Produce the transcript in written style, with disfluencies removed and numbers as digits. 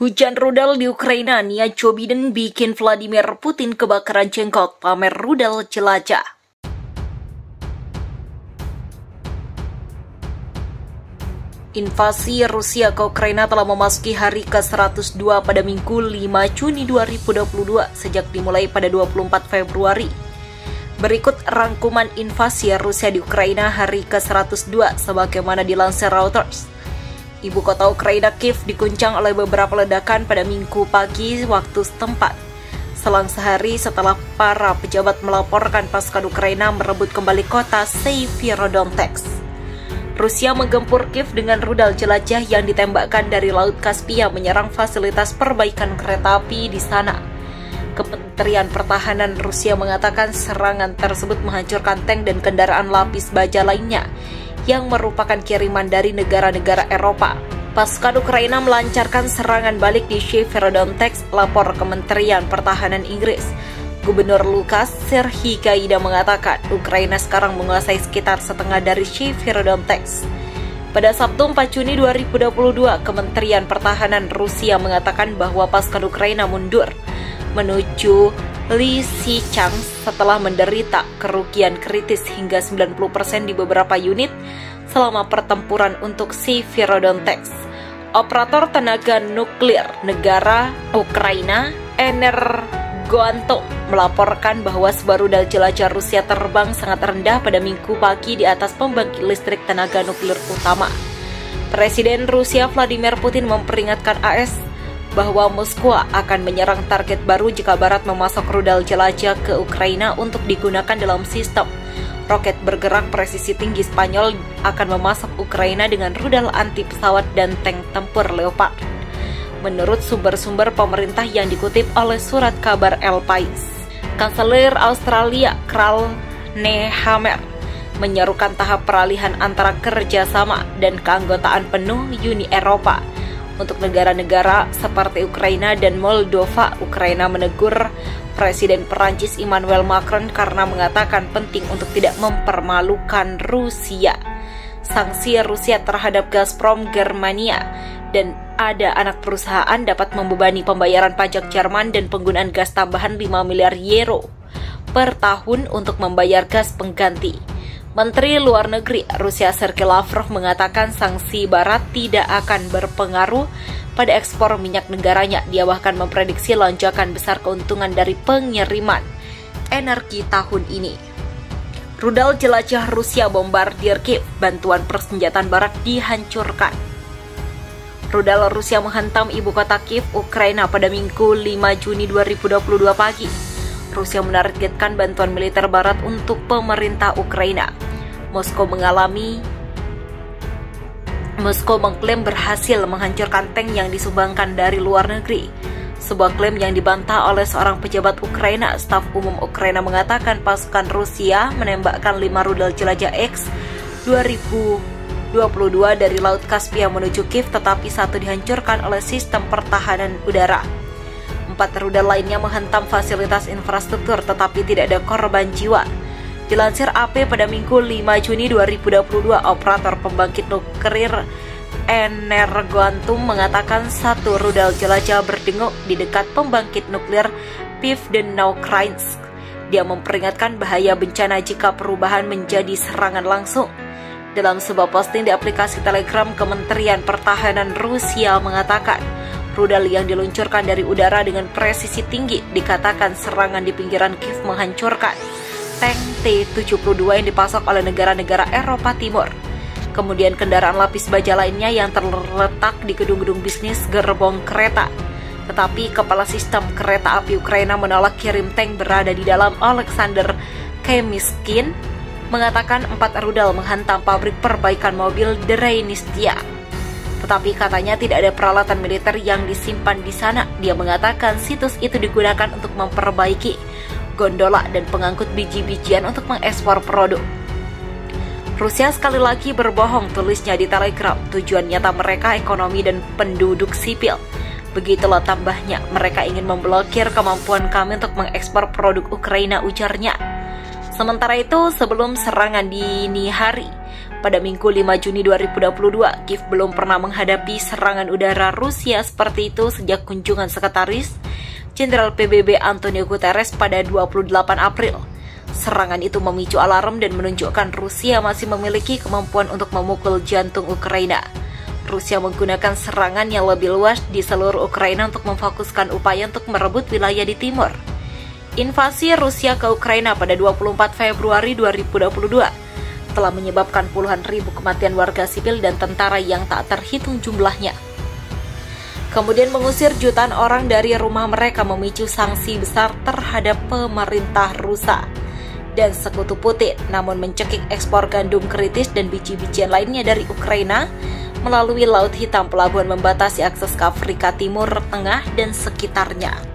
Hujan rudal di Ukraina, niat Joe Biden bikin Vladimir Putin kebakaran jenggot, pamer rudal jelajah. Invasi Rusia ke Ukraina telah memasuki hari ke-102 pada Minggu 5 Juni 2022 sejak dimulai pada 24 Februari. Berikut rangkuman invasi Rusia di Ukraina hari ke-102 sebagaimana dilansir Reuters. Ibu kota Ukraina, Kiev, diguncang oleh beberapa ledakan pada Minggu pagi waktu setempat. Selang sehari setelah para pejabat melaporkan pasukan Ukraina merebut kembali kota Severodonetsk. Rusia menggempur Kiev dengan rudal jelajah yang ditembakkan dari Laut Kaspia menyerang fasilitas perbaikan kereta api di sana. Kementerian Pertahanan Rusia mengatakan serangan tersebut menghancurkan tank dan kendaraan lapis baja lainnya yang merupakan kiriman dari negara-negara Eropa. Pasukan Ukraina melancarkan serangan balik di Severodonetsk, lapor Kementerian Pertahanan Inggris. Gubernur Lukas Serhikaida mengatakan Ukraina sekarang menguasai sekitar setengah dari Severodonetsk. Pada Sabtu 4 Juni 2022, Kementerian Pertahanan Rusia mengatakan bahwa pasukan Ukraina mundur menuju Lysychansk setelah menderita kerugian kritis hingga 90% di beberapa unit selama pertempuran untuk Severodonetsk. Operator tenaga nuklir negara Ukraina, Energoatom, melaporkan bahwa sebuah rudal jelajah Rusia terbang sangat rendah pada Minggu pagi di atas pembangkit listrik tenaga nuklir utama. Presiden Rusia Vladimir Putin memperingatkan AS bahwa Moskwa akan menyerang target baru jika Barat memasok rudal jelajah ke Ukraina untuk digunakan dalam sistem roket bergerak presisi tinggi. Spanyol akan memasok Ukraina dengan rudal anti pesawat dan tank tempur Leopard. Menurut sumber-sumber pemerintah yang dikutip oleh surat kabar El Pais, Kanselir Australia Karl Nehammer menyerukan tahap peralihan antara kerjasama dan keanggotaan penuh Uni Eropa untuk negara-negara seperti Ukraina dan Moldova. Ukraina menegur Presiden Perancis Emmanuel Macron karena mengatakan penting untuk tidak mempermalukan Rusia. Sanksi Rusia terhadap Gazprom Germania dan ada anak perusahaan dapat membebani pembayaran pajak Jerman dan penggunaan gas tambahan 5 miliar euro per tahun untuk membayar gas pengganti. Menteri Luar Negeri Rusia Sergei Lavrov mengatakan sanksi Barat tidak akan berpengaruh pada ekspor minyak negaranya. Dia bahkan memprediksi lonjakan besar keuntungan dari pengiriman energi tahun ini. Rudal jelajah Rusia bombardir Kiev, bantuan persenjataan Barat dihancurkan. Rudal Rusia menghantam ibu kota Kiev, Ukraina pada Minggu 5 Juni 2022 pagi. Rusia menargetkan bantuan militer Barat untuk pemerintah Ukraina. Moskow mengklaim berhasil menghancurkan tank yang disumbangkan dari luar negeri. Sebuah klaim yang dibantah oleh seorang pejabat Ukraina. Staf umum Ukraina mengatakan pasukan Rusia menembakkan 5 rudal jelajah X-2022 dari Laut Kaspia menuju Kiev, tetapi satu dihancurkan oleh sistem pertahanan udara. 4 rudal lainnya menghantam fasilitas infrastruktur, tetapi tidak ada korban jiwa. Dilansir AP pada Minggu 5 Juni 2022, operator pembangkit nuklir Energoatom mengatakan satu rudal jelajah berdenguk di dekat pembangkit nuklir Pivdenokrayinsk. Dia memperingatkan bahaya bencana jika perubahan menjadi serangan langsung. Dalam sebuah posting di aplikasi Telegram, Kementerian Pertahanan Rusia mengatakan rudal yang diluncurkan dari udara dengan presisi tinggi dikatakan serangan di pinggiran Kiev menghancurkan tank T-72 yang dipasok oleh negara-negara Eropa Timur. Kemudian kendaraan lapis baja lainnya yang terletak di gedung-gedung bisnis gerbong kereta. Tetapi Kepala Sistem Kereta Api Ukraina menolak kirim tank berada di dalam. Alexander Kemiskin mengatakan 4 rudal menghantam pabrik perbaikan mobil Dreynistia. Tetapi katanya tidak ada peralatan militer yang disimpan di sana. Dia mengatakan situs itu digunakan untuk memperbaiki gondola dan pengangkut biji-bijian untuk mengekspor produk. Rusia sekali lagi berbohong, tulisnya di Telegram. Tujuan nyata mereka ekonomi dan penduduk sipil. Begitulah tambahnya, mereka ingin memblokir kemampuan kami untuk mengekspor produk Ukraina, ujarnya. Sementara itu, sebelum serangan dini hari, pada Minggu 5 Juni 2022, Kiev belum pernah menghadapi serangan udara Rusia seperti itu sejak kunjungan Sekretaris Jenderal PBB Antonio Guterres pada 28 April. Serangan itu memicu alarm dan menunjukkan Rusia masih memiliki kemampuan untuk memukul jantung Ukraina. Rusia menggunakan serangan yang lebih luas di seluruh Ukraina untuk memfokuskan upaya untuk merebut wilayah di timur. Invasi Rusia ke Ukraina pada 24 Februari 2022 telah menyebabkan puluhan ribu kematian warga sipil dan tentara yang tak terhitung jumlahnya. Kemudian mengusir jutaan orang dari rumah mereka, memicu sanksi besar terhadap pemerintah Rusia dan sekutu Putin, namun mencekik ekspor gandum kritis dan biji-bijian lainnya dari Ukraina melalui Laut Hitam. Pelabuhan membatasi akses ke Afrika Timur Tengah dan sekitarnya.